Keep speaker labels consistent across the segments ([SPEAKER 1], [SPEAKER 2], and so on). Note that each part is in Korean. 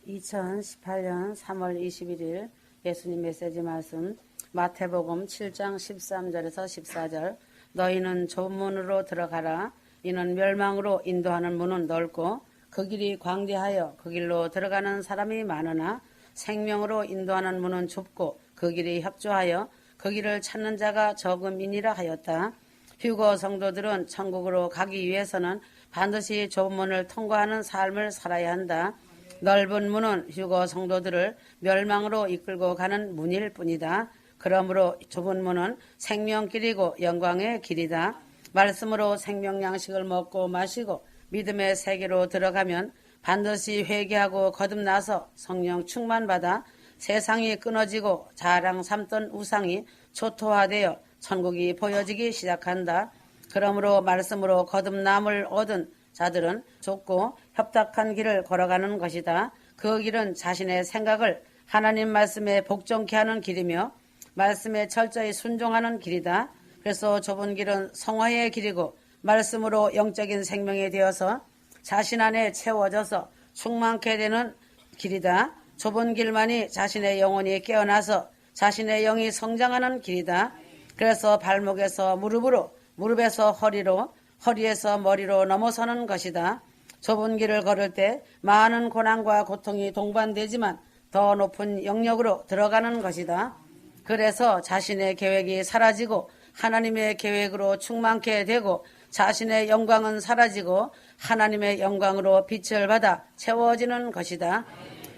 [SPEAKER 1] 2018년 3월 21일 예수님 메시지 말씀 마태복음 7장 13절에서 14절 너희는 좁은 문으로 들어가라. 이는 멸망으로 인도하는 문은 넓고 그 길이 광대하여 그 길로 들어가는 사람이 많으나 생명으로 인도하는 문은 좁고 그 길이 협조하여 그 길을 찾는 자가 적음이니라 하였다. 휴거 성도들은 천국으로 가기 위해서는 반드시 좁은 문을 통과하는 삶을 살아야 한다. 넓은 문은 휴거 성도들을 멸망으로 이끌고 가는 문일 뿐이다. 그러므로 좁은 문은 생명길이고 영광의 길이다. 말씀으로 생명 양식을 먹고 마시고 믿음의 세계로 들어가면 반드시 회개하고 거듭나서 성령 충만받아 세상이 끊어지고 자랑 삼던 우상이 초토화되어 천국이 보여지기 시작한다. 그러므로 말씀으로 거듭남을 얻은 자들은 좁고 협탁한 길을 걸어가는 것이다. 그 길은 자신의 생각을 하나님 말씀에 복종케 하는 길이며 말씀에 철저히 순종하는 길이다. 그래서 좁은 길은 성화의 길이고 말씀으로 영적인 생명이 되어서 자신 안에 채워져서 충만케 되는 길이다. 좁은 길만이 자신의 영혼이 깨어나서 자신의 영이 성장하는 길이다. 그래서 발목에서 무릎으로, 무릎에서 허리로, 허리에서 머리로 넘어서는 것이다. 좁은 길을 걸을 때 많은 고난과 고통이 동반되지만 더 높은 영역으로 들어가는 것이다. 그래서 자신의 계획이 사라지고 하나님의 계획으로 충만케 되고 자신의 영광은 사라지고 하나님의 영광으로 빛을 받아 채워지는 것이다.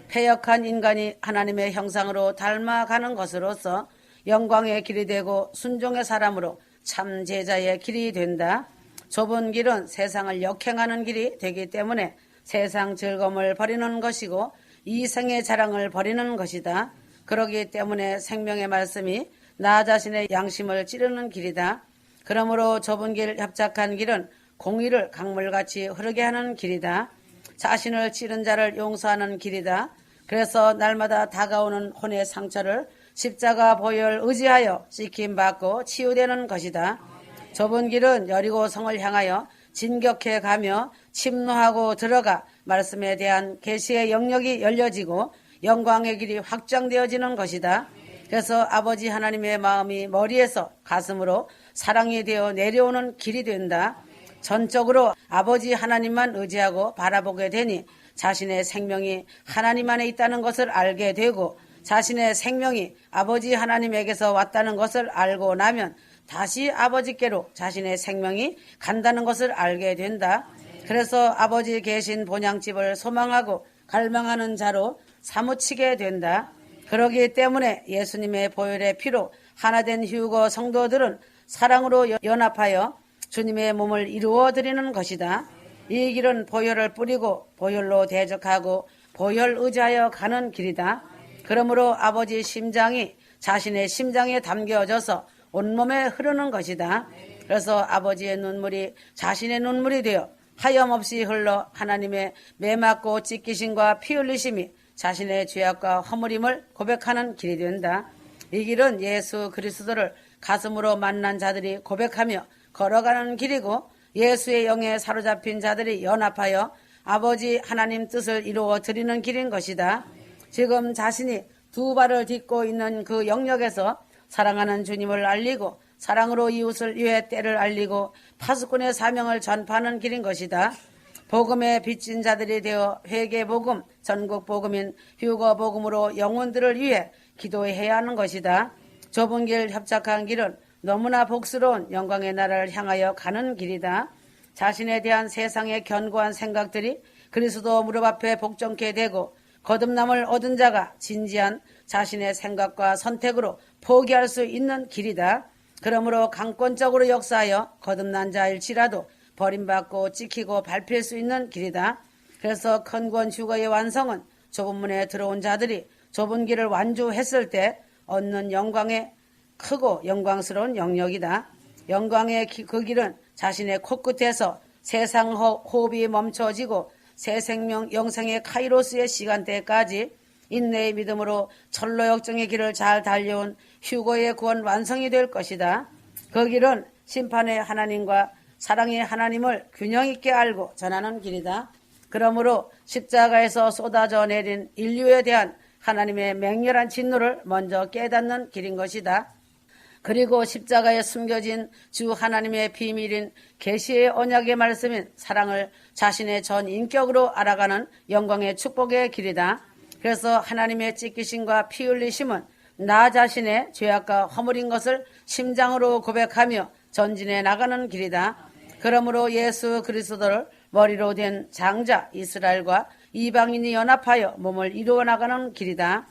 [SPEAKER 1] 패역한 인간이 하나님의 형상으로 닮아가는 것으로서 영광의 길이 되고 순종의 사람으로 참 제자의 길이 된다. 좁은 길은 세상을 역행하는 길이 되기 때문에 세상 즐거움을 버리는 것이고 이생의 자랑을 버리는 것이다. 그러기 때문에 생명의 말씀이 나 자신의 양심을 찌르는 길이다. 그러므로 좁은 길, 협착한 길은 공의를 강물같이 흐르게 하는 길이다. 자신을 찌른 자를 용서하는 길이다. 그래서 날마다 다가오는 혼의 상처를 십자가 보혈 의지하여 씻김받고 치유되는 것이다. 좁은 길은 여리고성을 향하여 진격해 가며 침노하고 들어가 말씀에 대한 계시의 영역이 열려지고 영광의 길이 확장되어지는 것이다. 그래서 아버지 하나님의 마음이 머리에서 가슴으로 사랑이 되어 내려오는 길이 된다. 전적으로 아버지 하나님만 의지하고 바라보게 되니 자신의 생명이 하나님 안에 있다는 것을 알게 되고 자신의 생명이 아버지 하나님에게서 왔다는 것을 알고 나면 다시 아버지께로 자신의 생명이 간다는 것을 알게 된다. 그래서 아버지 계신 본향집을 소망하고 갈망하는 자로 사무치게 된다. 그러기 때문에 예수님의 보혈의 피로 하나된 휴거 성도들은 사랑으로 연합하여 주님의 몸을 이루어 드리는 것이다. 이 길은 보혈을 뿌리고 보혈로 대적하고 보혈 의지하여 가는 길이다. 그러므로 아버지 심장이 자신의 심장에 담겨져서 온몸에 흐르는 것이다. 그래서 아버지의 눈물이 자신의 눈물이 되어 하염없이 흘러 하나님의 매맞고 찢기심과 피 흘리심이 자신의 죄악과 허물임을 고백하는 길이 된다. 이 길은 예수 그리스도를 가슴으로 만난 자들이 고백하며 걸어가는 길이고 예수의 영에 사로잡힌 자들이 연합하여 아버지 하나님 뜻을 이루어 드리는 길인 것이다. 지금 자신이 두 발을 딛고 있는 그 영역에서 사랑하는 주님을 알리고 사랑으로 이웃을 위해 때를 알리고 파수꾼의 사명을 전파하는 길인 것이다. 복음에 빚진 자들이 되어 회개복음, 전국복음인 휴거복음으로 영혼들을 위해 기도해야 하는 것이다. 좁은 길, 협착한 길은 너무나 복스러운 영광의 나라를 향하여 가는 길이다. 자신에 대한 세상의 견고한 생각들이 그리스도 무릎 앞에 복종케 되고 거듭남을 얻은 자가 진지한 자신의 생각과 선택으로 포기할 수 있는 길이다. 그러므로 강권적으로 역사하여 거듭난 자일지라도 버림받고 찍히고 밟힐 수 있는 길이다. 그래서 큰권 휴거의 완성은 좁은 문에 들어온 자들이 좁은 길을 완주했을 때 얻는 영광의 크고 영광스러운 영역이다. 영광의 그 길은 자신의 코끝에서 세상 호흡이 멈춰지고 새 생명 영생의 카이로스의 시간대까지 인내의 믿음으로 철로 역정의 길을 잘 달려온 휴거의 구원 완성이 될 것이다. 그 길은 심판의 하나님과 사랑의 하나님을 균형 있게 알고 전하는 길이다. 그러므로 십자가에서 쏟아져 내린 인류에 대한 하나님의 맹렬한 진노를 먼저 깨닫는 길인 것이다. 그리고 십자가에 숨겨진 주 하나님의 비밀인 계시의 언약의 말씀인 사랑을 자신의 전 인격으로 알아가는 영광의 축복의 길이다. 그래서 하나님의 찢기심과 피 흘리심은 나 자신의 죄악과 허물인 것을 심장으로 고백하며 전진해 나가는 길이다. 그러므로 예수 그리스도를 머리로 된 장자 이스라엘과 이방인이 연합하여 몸을 이루어 나가는 길이다.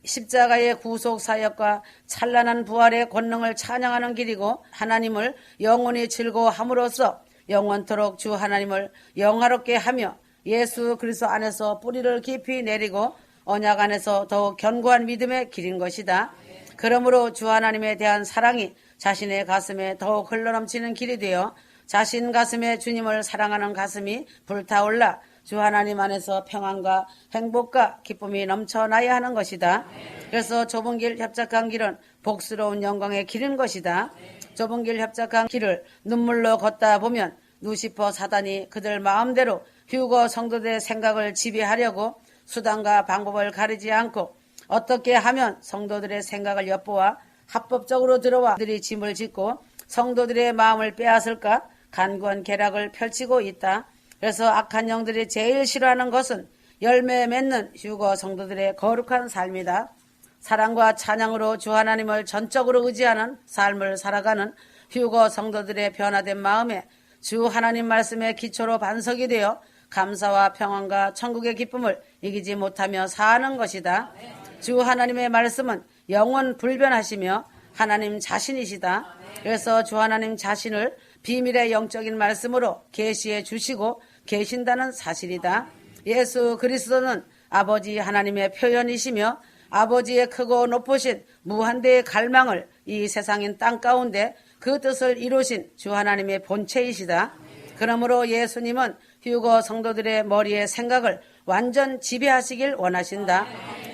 [SPEAKER 1] 십자가의 구속 사역과 찬란한 부활의 권능을 찬양하는 길이고 하나님을 영원히 즐거워함으로써 영원토록 주 하나님을 영화롭게 하며 예수 그리스도 안에서 뿌리를 깊이 내리고 언약 안에서 더욱 견고한 믿음의 길인 것이다. 그러므로 주 하나님에 대한 사랑이 자신의 가슴에 더욱 흘러넘치는 길이 되어 자신 가슴에 주님을 사랑하는 가슴이 불타올라 주 하나님 안에서 평안과 행복과 기쁨이 넘쳐나야 하는 것이다. 그래서 좁은 길 협착한 길은 복스러운 영광의 길인 것이다. 좁은 길 협착한 길을 눈물로 걷다 보면 루시퍼 사단이 그들 마음대로 휴거 성도들의 생각을 지배하려고 수단과 방법을 가리지 않고 어떻게 하면 성도들의 생각을 엿보아 합법적으로 들어와 그들이 짐을 짓고 성도들의 마음을 빼앗을까 간구한 계략을 펼치고 있다. 그래서 악한 영들이 제일 싫어하는 것은 열매 맺는 휴거 성도들의 거룩한 삶이다. 사랑과 찬양으로 주 하나님을 전적으로 의지하는 삶을 살아가는 휴거 성도들의 변화된 마음에 주 하나님 말씀의 기초로 반석이 되어 감사와 평안과 천국의 기쁨을 이기지 못하며 사는 것이다. 주 하나님의 말씀은 영원 불변하시며 하나님 자신이시다. 그래서 주 하나님 자신을 비밀의 영적인 말씀으로 계시해 주시고 계신다는 사실이다. 예수 그리스도는 아버지 하나님의 표현이시며 아버지의 크고 높으신 무한대의 갈망을 이 세상인 땅 가운데 그 뜻을 이루신 주 하나님의 본체이시다. 그러므로 예수님은 휴거 성도들의 머리의 생각을 완전 지배하시길 원하신다.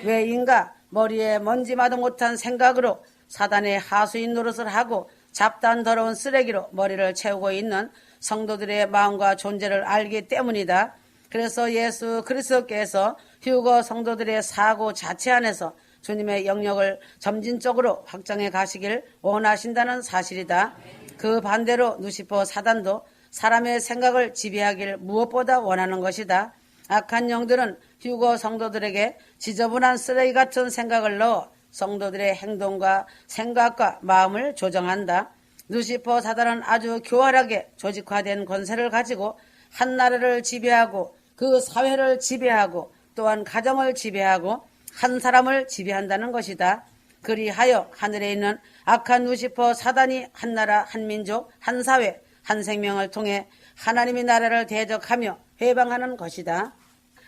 [SPEAKER 1] 왜인가? 머리에 먼지마도 못한 생각으로 사단의 하수인 노릇을 하고 잡다한 더러운 쓰레기로 머리를 채우고 있는 성도들의 마음과 존재를 알기 때문이다. 그래서 예수 그리스도께서 휴거 성도들의 사고 자체 안에서 주님의 영역을 점진적으로 확장해 가시길 원하신다는 사실이다. 그 반대로 누시퍼 사단도 사람의 생각을 지배하길 무엇보다 원하는 것이다. 악한 영들은 휴거 성도들에게 지저분한 쓰레기 같은 생각을 넣어 성도들의 행동과 생각과 마음을 조정한다. 누시퍼 사단은 아주 교활하게 조직화된 권세를 가지고 한 나라를 지배하고 그 사회를 지배하고 또한 가정을 지배하고 한 사람을 지배한다는 것이다. 그리하여 하늘에 있는 악한 누시퍼 사단이 한 나라, 한 민족, 한 사회, 한 생명을 통해 하나님의 나라를 대적하며 회방하는 것이다.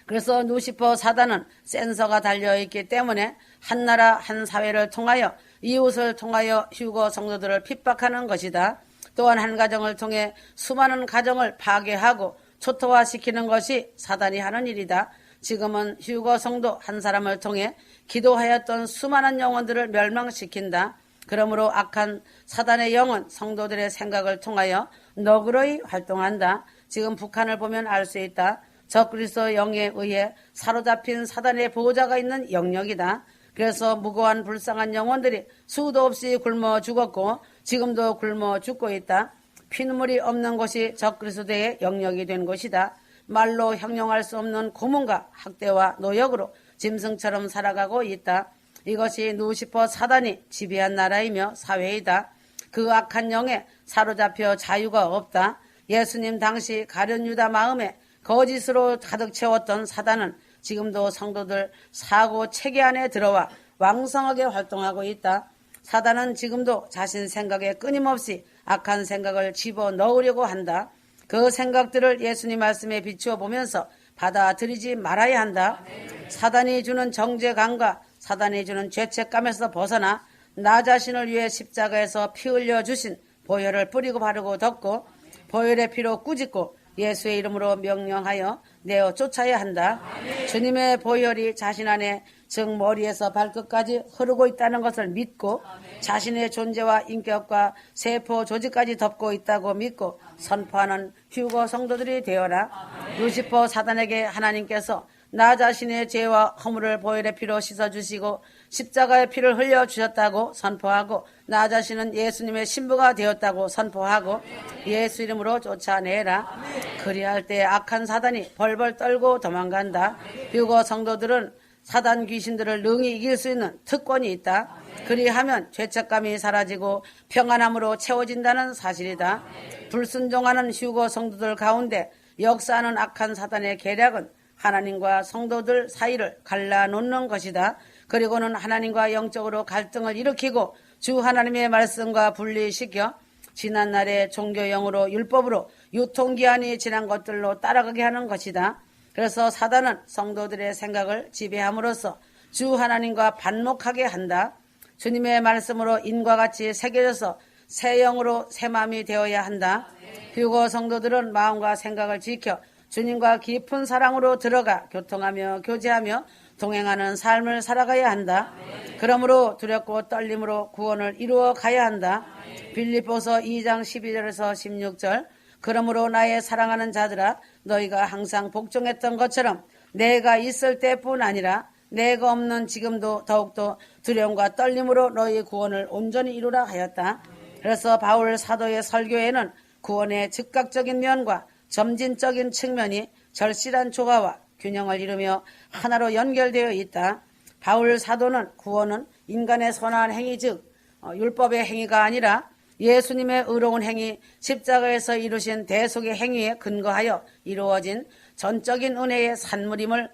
[SPEAKER 1] 그래서 누시퍼 사단은 센서가 달려있기 때문에 한 나라 한 사회를 통하여 이웃을 통하여 휴거 성도들을 핍박하는 것이다. 또한 한 가정을 통해 수많은 가정을 파괴하고 초토화시키는 것이 사단이 하는 일이다. 지금은 휴거 성도 한 사람을 통해 기도하였던 수많은 영혼들을 멸망시킨다. 그러므로 악한 사단의 영은 성도들의 생각을 통하여 너그러이 활동한다. 지금 북한을 보면 알 수 있다. 적그리스도 영에 의해 사로잡힌 사단의 보호자가 있는 영역이다. 그래서 무고한 불쌍한 영혼들이 수도 없이 굶어 죽었고 지금도 굶어 죽고 있다. 피눈물이 없는 곳이 적그리스도의 영역이 된 것이다. 말로 형용할 수 없는 고문과 학대와 노역으로 짐승처럼 살아가고 있다. 이것이 누시퍼 사단이 지배한 나라이며 사회이다. 그 악한 영에 사로잡혀 자유가 없다. 예수님 당시 가룟 유다 마음에 거짓으로 가득 채웠던 사단은 지금도 성도들 사고 체계 안에 들어와 왕성하게 활동하고 있다. 사단은 지금도 자신 생각에 끊임없이 악한 생각을 집어넣으려고 한다. 그 생각들을 예수님 말씀에 비추어 보면서 받아들이지 말아야 한다. 사단이 주는 정죄감과 사단이 주는 죄책감에서 벗어나 나 자신을 위해 십자가에서 피 흘려 주신 보혈을 뿌리고 바르고 덮고 보혈의 피로 꾸짖고 예수의 이름으로 명령하여 내어 쫓아야 한다. 주님의 보혈이 자신 안에 즉 머리에서 발끝까지 흐르고 있다는 것을 믿고 자신의 존재와 인격과 세포 조직까지 덮고 있다고 믿고 선포하는 휴거 성도들이 되어라. 루시퍼 사단에게 하나님께서 나 자신의 죄와 허물을 보혈의 피로 씻어주시고 십자가의 피를 흘려주셨다고 선포하고 나 자신은 예수님의 신부가 되었다고 선포하고 예수 이름으로 쫓아내라. 그리할 때 악한 사단이 벌벌 떨고 도망간다. 휴거 성도들은 사단 귀신들을 능히 이길 수 있는 특권이 있다. 그리하면 죄책감이 사라지고 평안함으로 채워진다는 사실이다. 불순종하는 휴거 성도들 가운데 역사하는 악한 사단의 계략은 하나님과 성도들 사이를 갈라놓는 것이다. 그리고는 하나님과 영적으로 갈등을 일으키고 주 하나님의 말씀과 분리시켜 지난날의 종교형으로 율법으로 유통기한이 지난 것들로 따라가게 하는 것이다. 그래서 사단은 성도들의 생각을 지배함으로써 주 하나님과 반목하게 한다. 주님의 말씀으로 인과 같이 새겨져서 새 영으로 새 마음이 되어야 한다. 휴거 성도들은 마음과 생각을 지켜 주님과 깊은 사랑으로 들어가 교통하며 교제하며 동행하는 삶을 살아가야 한다. 그러므로 두렵고 떨림으로 구원을 이루어 가야 한다. 빌립보서 2장 12절에서 16절 그러므로 나의 사랑하는 자들아 너희가 항상 복종했던 것처럼 내가 있을 때뿐 아니라 내가 없는 지금도 더욱더 두려움과 떨림으로 너희 구원을 온전히 이루라 하였다. 그래서 바울 사도의 설교에는 구원의 즉각적인 면과 점진적인 측면이 절실한 조화와 균형을 이루며 하나로 연결되어 있다. 바울 사도는 구원은 인간의 선한 행위 즉 율법의 행위가 아니라 예수님의 의로운 행위, 십자가에서 이루신 대속의 행위에 근거하여 이루어진 전적인 은혜의 산물임을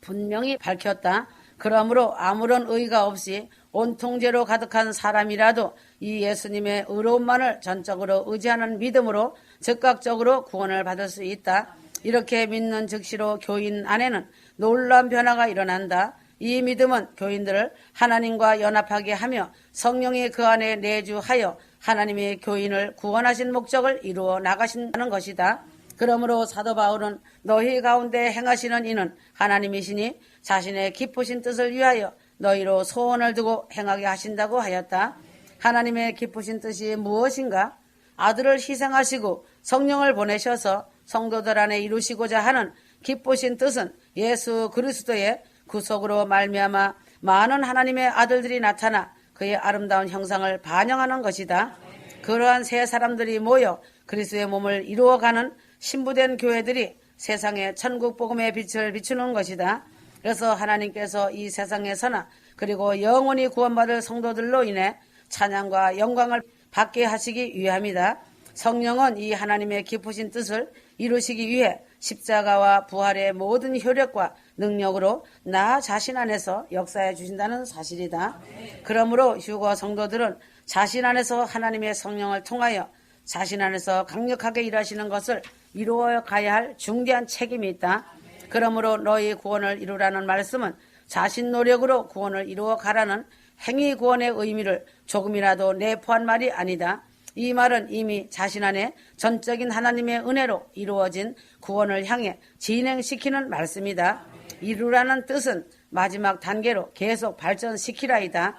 [SPEAKER 1] 분명히 밝혔다. 그러므로 아무런 의가 없이 온통죄로 가득한 사람이라도 이 예수님의 의로움만을 전적으로 의지하는 믿음으로 즉각적으로 구원을 받을 수 있다. 이렇게 믿는 즉시로 교인 안에는 놀라운 변화가 일어난다. 이 믿음은 교인들을 하나님과 연합하게 하며 성령이 그 안에 내주하여 하나님의 교인을 구원하신 목적을 이루어 나가신다는 것이다. 그러므로 사도 바울은 너희 가운데 행하시는 이는 하나님이시니 자신의 기쁘신 뜻을 위하여 너희로 소원을 두고 행하게 하신다고 하였다. 하나님의 기쁘신 뜻이 무엇인가? 아들을 희생하시고 성령을 보내셔서 성도들 안에 이루시고자 하는 기쁘신 뜻은 예수 그리스도의 구속으로 말미암아 많은 하나님의 아들들이 나타나 그의 아름다운 형상을 반영하는 것이다. 그러한 세 사람들이 모여 그리스도의 몸을 이루어가는 신부된 교회들이 세상에 천국 복음의 빛을 비추는 것이다. 그래서 하나님께서 이 세상에서나 그리고 영원히 구원받을 성도들로 인해 찬양과 영광을 받게 하시기 위함이다. 성령은 이 하나님의 기쁘신 뜻을 이루시기 위해 십자가와 부활의 모든 효력과 능력으로 나 자신 안에서 역사해 주신다는 사실이다. 그러므로 휴거 성도들은 자신 안에서 하나님의 성령을 통하여 자신 안에서 강력하게 일하시는 것을 이루어 가야 할 중대한 책임이 있다. 그러므로 너희 구원을 이루라는 말씀은 자신 노력으로 구원을 이루어 가라는 행위 구원의 의미를 조금이라도 내포한 말이 아니다. 이 말은 이미 자신 안에 전적인 하나님의 은혜로 이루어진 구원을 향해 진행시키는 말씀이다. 이루라는 뜻은 마지막 단계로 계속 발전시키라이다.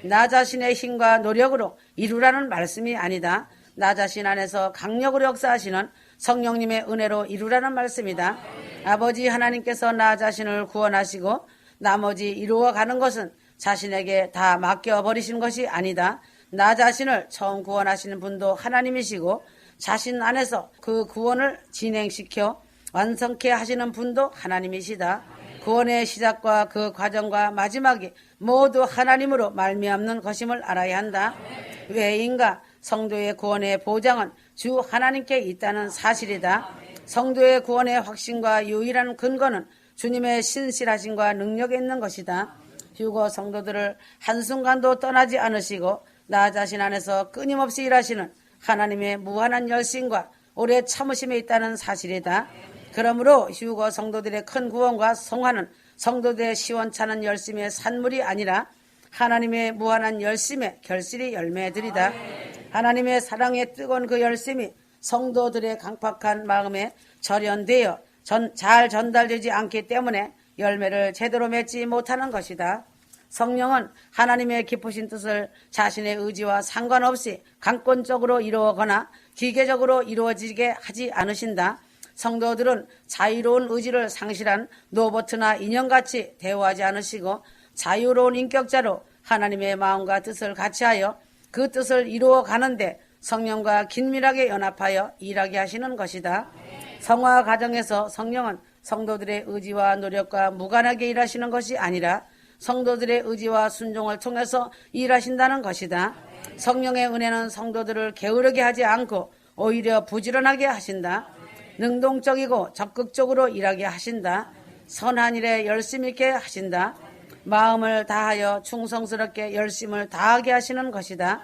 [SPEAKER 1] 나 자신의 힘과 노력으로 이루라는 말씀이 아니다. 나 자신 안에서 강력으로 역사하시는 성령님의 은혜로 이루라는 말씀이다. 아버지 하나님께서 나 자신을 구원하시고 나머지 이루어가는 것은 자신에게 다 맡겨버리신 것이 아니다. 나 자신을 처음 구원하시는 분도 하나님이시고 자신 안에서 그 구원을 진행시켜 완성케 하시는 분도 하나님이시다. 구원의 시작과 그 과정과 마지막이 모두 하나님으로 말미암는 것임을 알아야 한다. 왜인가? 성도의 구원의 보장은 주 하나님께 있다는 사실이다. 성도의 구원의 확신과 유일한 근거는 주님의 신실하심과 능력에 있는 것이다. 휴거 성도들을 한순간도 떠나지 않으시고 나 자신 안에서 끊임없이 일하시는 하나님의 무한한 열심과 오래 참으심에 있다는 사실이다. 그러므로 휴거 성도들의 큰 구원과 성화는 성도들의 시원찮은 열심의 산물이 아니라 하나님의 무한한 열심의 결실이 열매들이다. 하나님의 사랑의 뜨거운 그 열심이 성도들의 강팍한 마음에 절연되어 잘 전달되지 않기 때문에 열매를 제대로 맺지 못하는 것이다. 성령은 하나님의 깊으신 뜻을 자신의 의지와 상관없이 강권적으로 이루어거나 기계적으로 이루어지게 하지 않으신다. 성도들은 자유로운 의지를 상실한 로봇이나 인형같이 대우하지 않으시고 자유로운 인격자로 하나님의 마음과 뜻을 같이하여 그 뜻을 이루어 가는데 성령과 긴밀하게 연합하여 일하게 하시는 것이다. 성화 과정에서 성령은 성도들의 의지와 노력과 무관하게 일하시는 것이 아니라 성도들의 의지와 순종을 통해서 일하신다는 것이다. 성령의 은혜는 성도들을 게으르게 하지 않고 오히려 부지런하게 하신다. 능동적이고 적극적으로 일하게 하신다. 선한 일에 열심 있게 하신다. 마음을 다하여 충성스럽게 열심을 다하게 하시는 것이다.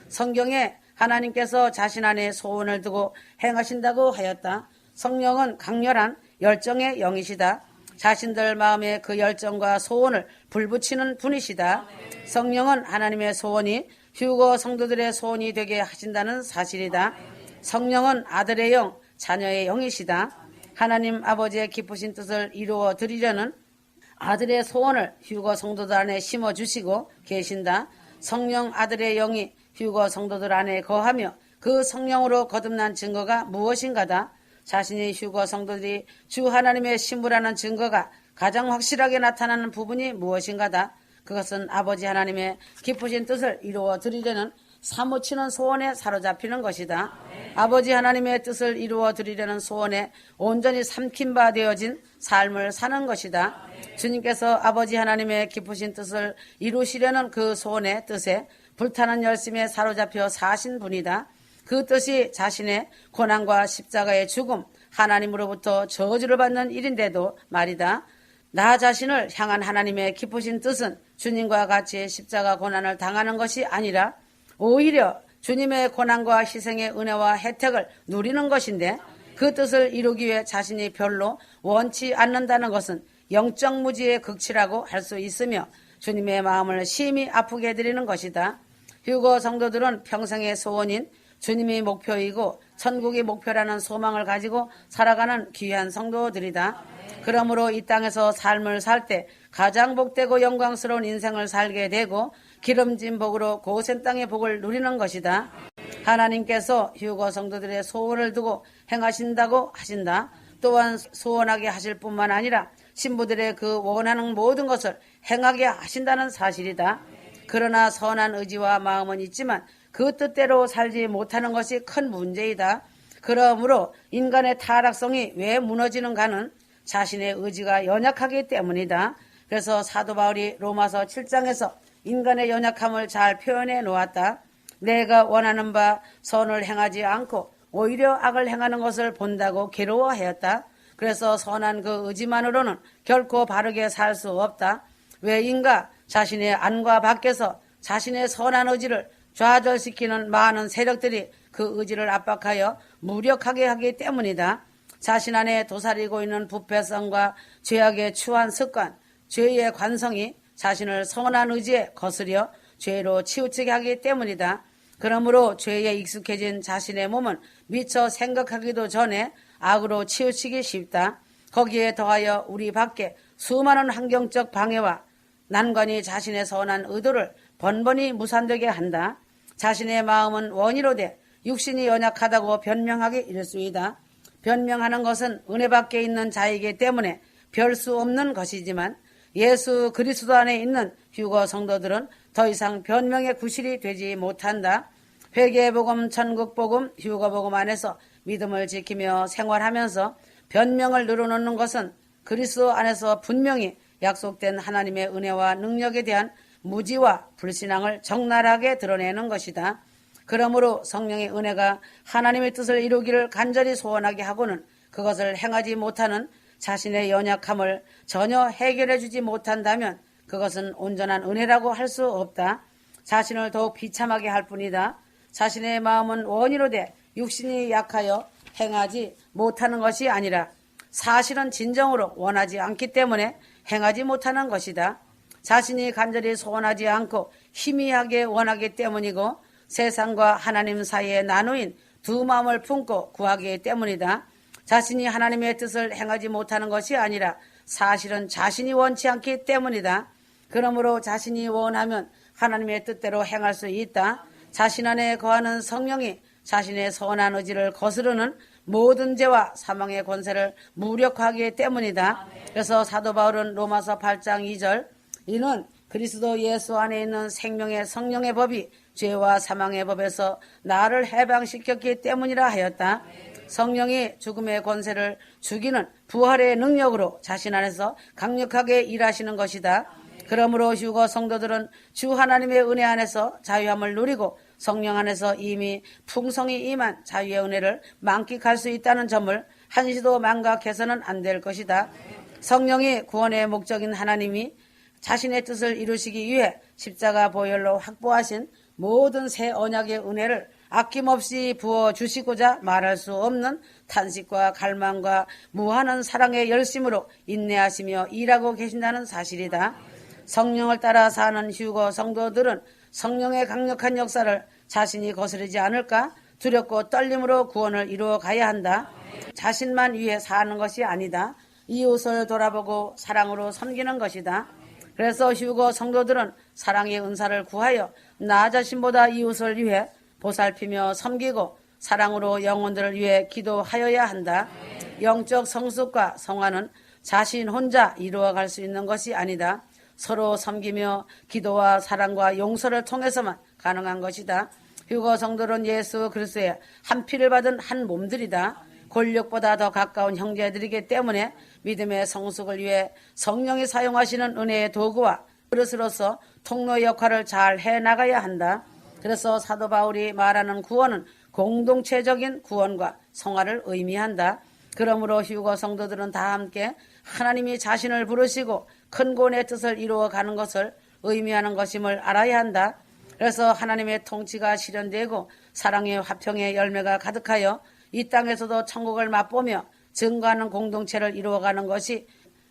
[SPEAKER 1] 성경에 하나님께서 자신 안에 소원을 두고 행하신다고 하였다. 성령은 강렬한 열정의 영이시다. 자신들 마음에 그 열정과 소원을 불붙이는 분이시다. 성령은 하나님의 소원이 휴거 성도들의 소원이 되게 하신다는 사실이다. 성령은 아들의 영, 자녀의 영이시다. 하나님 아버지의 깊으신 뜻을 이루어 드리려는 아들의 소원을 휴거 성도들 안에 심어주시고 계신다. 성령 아들의 영이 휴거 성도들 안에 거하며 그 성령으로 거듭난 증거가 무엇인가다. 자신이 휴거 성도들이 주 하나님의 신부라는 증거가 가장 확실하게 나타나는 부분이 무엇인가다. 그것은 아버지 하나님의 깊으신 뜻을 이루어 드리려는 사무치는 소원에 사로잡히는 것이다. 아버지 하나님의 뜻을 이루어 드리려는 소원에 온전히 삼킨 바 되어진 삶을 사는 것이다. 주님께서 아버지 하나님의 깊으신 뜻을 이루시려는 그 소원의 뜻에 불타는 열심에 사로잡혀 사신 분이다. 그 뜻이 자신의 고난과 십자가의 죽음, 하나님으로부터 저주를 받는 일인데도 말이다. 나 자신을 향한 하나님의 깊으신 뜻은 주님과 같이 십자가 고난을 당하는 것이 아니라 오히려 주님의 고난과 희생의 은혜와 혜택을 누리는 것인데 그 뜻을 이루기 위해 자신이 별로 원치 않는다는 것은 영적 무지의 극치라고 할 수 있으며 주님의 마음을 심히 아프게 해드리는 것이다. 휴거 성도들은 평생의 소원인 주님이 목표이고 천국이 목표라는 소망을 가지고 살아가는 귀한 성도들이다. 그러므로 이 땅에서 삶을 살 때 가장 복되고 영광스러운 인생을 살게 되고 기름진 복으로 고센 땅의 복을 누리는 것이다. 하나님께서 휴거 성도들의 소원을 두고 행하신다고 하신다. 또한 소원하게 하실 뿐만 아니라 신부들의 그 원하는 모든 것을 행하게 하신다는 사실이다. 그러나 선한 의지와 마음은 있지만 그 뜻대로 살지 못하는 것이 큰 문제이다. 그러므로 인간의 타락성이 왜 무너지는가는 자신의 의지가 연약하기 때문이다. 그래서 사도 바울이 로마서 7장에서 인간의 연약함을 잘 표현해 놓았다. 내가 원하는 바 선을 행하지 않고 오히려 악을 행하는 것을 본다고 괴로워하였다. 그래서 선한 그 의지만으로는 결코 바르게 살 수 없다. 왜인가? 자신의 안과 밖에서 자신의 선한 의지를 좌절시키는 많은 세력들이 그 의지를 압박하여 무력하게 하기 때문이다. 자신 안에 도사리고 있는 부패성과 죄악의 추한 습관, 죄의 관성이 자신을 선한 의지에 거스려 죄로 치우치게 하기 때문이다. 그러므로 죄에 익숙해진 자신의 몸은 미처 생각하기도 전에 악으로 치우치기 쉽다. 거기에 더하여 우리 밖에 수많은 환경적 방해와 난관이 자신의 선한 의도를 번번이 무산되게 한다. 자신의 마음은 원이로되 육신이 연약하다고 변명하기 일쑤이다. 변명하는 것은 은혜 밖에 있는 자이기 때문에 별 수 없는 것이지만 예수 그리스도 안에 있는 휴거 성도들은 더 이상 변명의 구실이 되지 못한다. 회개복음, 천국복음, 휴거복음 안에서 믿음을 지키며 생활하면서 변명을 늘어놓는 것은 그리스도 안에서 분명히 약속된 하나님의 은혜와 능력에 대한 무지와 불신앙을 적나라하게 드러내는 것이다. 그러므로 성령의 은혜가 하나님의 뜻을 이루기를 간절히 소원하게 하고는 그것을 행하지 못하는 자신의 연약함을 전혀 해결해 주지 못한다면 그것은 온전한 은혜라고 할 수 없다. 자신을 더욱 비참하게 할 뿐이다. 자신의 마음은 원이로되 육신이 약하여 행하지 못하는 것이 아니라 사실은 진정으로 원하지 않기 때문에 행하지 못하는 것이다. 자신이 간절히 소원하지 않고 희미하게 원하기 때문이고 세상과 하나님 사이에 나누인 두 마음을 품고 구하기 때문이다. 자신이 하나님의 뜻을 행하지 못하는 것이 아니라 사실은 자신이 원치 않기 때문이다. 그러므로 자신이 원하면 하나님의 뜻대로 행할 수 있다. 자신 안에 거하는 성령이 자신의 선한 의지를 거스르는 모든 죄와 사망의 권세를 무력화하기 때문이다. 그래서 사도 바울은 로마서 8장 2절 이는 그리스도 예수 안에 있는 생명의 성령의 법이 죄와 사망의 법에서 나를 해방시켰기 때문이라 하였다. 성령이 죽음의 권세를 죽이는 부활의 능력으로 자신 안에서 강력하게 일하시는 것이다. 그러므로 휴거 성도들은 주 하나님의 은혜 안에서 자유함을 누리고 성령 안에서 이미 풍성히 임한 자유의 은혜를 만끽할 수 있다는 점을 한시도 망각해서는 안 될 것이다. 성령이 구원의 목적인 하나님이 자신의 뜻을 이루시기 위해 십자가 보혈로 확보하신 모든 새 언약의 은혜를 아낌없이 부어주시고자 말할 수 없는 탄식과 갈망과 무한한 사랑의 열심으로 인내하시며 일하고 계신다는 사실이다. 성령을 따라 사는 휴거 성도들은 성령의 강력한 역사를 자신이 거스르지 않을까 두렵고 떨림으로 구원을 이루어 가야 한다. 자신만 위해 사는 것이 아니다. 이웃을 돌아보고 사랑으로 섬기는 것이다. 그래서 휴거 성도들은 사랑의 은사를 구하여 나 자신보다 이웃을 위해 보살피며 섬기고 사랑으로 영혼들을 위해 기도하여야 한다. 영적 성숙과 성화는 자신 혼자 이루어갈 수 있는 것이 아니다. 서로 섬기며 기도와 사랑과 용서를 통해서만 가능한 것이다. 휴거 성도는 예수 그리스도의 한 피를 받은 한 몸들이다. 권력보다 더 가까운 형제들이기 때문에 믿음의 성숙을 위해 성령이 사용하시는 은혜의 도구와 그릇으로서 통로 역할을 잘 해나가야 한다. 그래서 사도 바울이 말하는 구원은 공동체적인 구원과 성화를 의미한다. 그러므로 휴거 성도들은 다 함께 하나님이 자신을 부르시고 큰 구원의 뜻을 이루어가는 것을 의미하는 것임을 알아야 한다. 그래서 하나님의 통치가 실현되고 사랑의 화평의 열매가 가득하여 이 땅에서도 천국을 맛보며 증거하는 공동체를 이루어가는 것이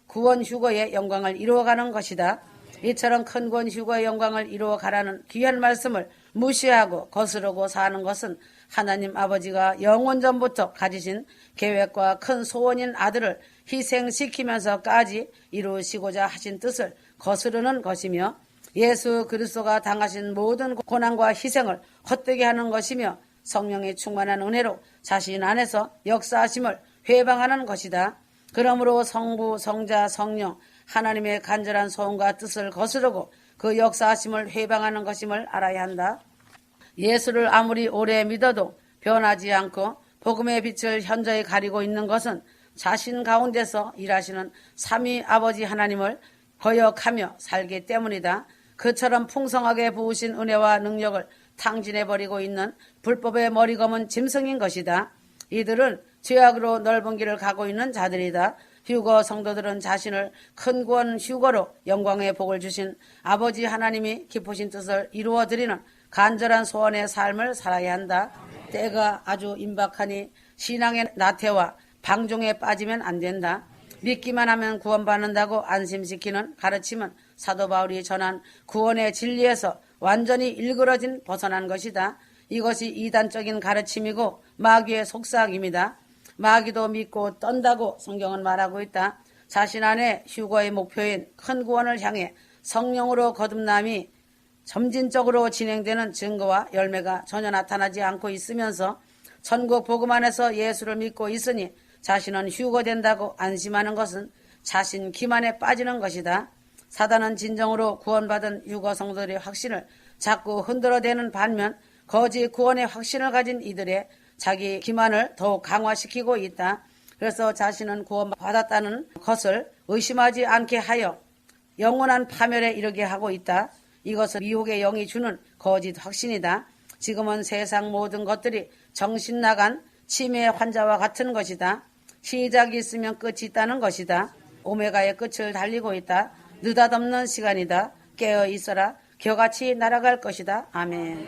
[SPEAKER 1] 구원 휴거의 영광을 이루어가는 것이다. 이처럼 큰 구원 휴거의 영광을 이루어가라는 귀한 말씀을 무시하고 거스르고 사는 것은 하나님 아버지가 영원 전부터 가지신 계획과 큰 소원인 아들을 희생시키면서까지 이루시고자 하신 뜻을 거스르는 것이며 예수 그리스도가 당하신 모든 고난과 희생을 헛되게 하는 것이며 성령의 충만한 은혜로 자신 안에서 역사하심을 회방하는 것이다. 그러므로 성부, 성자, 성령 하나님의 간절한 소원과 뜻을 거스르고 그 역사하심을 회방하는 것임을 알아야 한다. 예수를 아무리 오래 믿어도 변하지 않고 복음의 빛을 현저히 가리고 있는 것은 자신 가운데서 일하시는 삼위 아버지 하나님을 거역하며 살기 때문이다. 그처럼 풍성하게 부으신 은혜와 능력을 탕진해버리고 있는 불법의 머리 검은 짐승인 것이다. 이들은 죄악으로 넓은 길을 가고 있는 자들이다. 휴거 성도들은 자신을 큰 구원 휴거로 영광의 복을 주신 아버지 하나님이 기쁘신 뜻을 이루어드리는 간절한 소원의 삶을 살아야 한다. 때가 아주 임박하니 신앙의 나태와 방종에 빠지면 안 된다. 믿기만 하면 구원받는다고 안심시키는 가르침은 사도 바울이 전한 구원의 진리에서 완전히 일그러진 벗어난 것이다. 이것이 이단적인 가르침이고 마귀의 속삭임이다. 마귀도 믿고 떤다고 성경은 말하고 있다. 자신 안에 휴거의 목표인 큰 구원을 향해 성령으로 거듭남이 점진적으로 진행되는 증거와 열매가 전혀 나타나지 않고 있으면서 천국 복음 안에서 예수를 믿고 있으니 자신은 휴거된다고 안심하는 것은 자신 기만에 빠지는 것이다. 사단은 진정으로 구원받은 휴거 성도들의 확신을 자꾸 흔들어대는 반면 거짓 구원의 확신을 가진 이들의 자기 기만을 더욱 강화시키고 있다. 그래서 자신은 구원받았다는 것을 의심하지 않게 하여 영원한 파멸에 이르게 하고 있다. 이것은 미혹의 영이 주는 거짓 확신이다. 지금은 세상 모든 것들이 정신 나간 치매 환자와 같은 것이다. 시작이 있으면 끝이 있다는 것이다. 오메가의 끝을 달리고 있다. 느닷없는 시간이다. 깨어 있어라. 겨같이 날아갈 것이다. 아멘.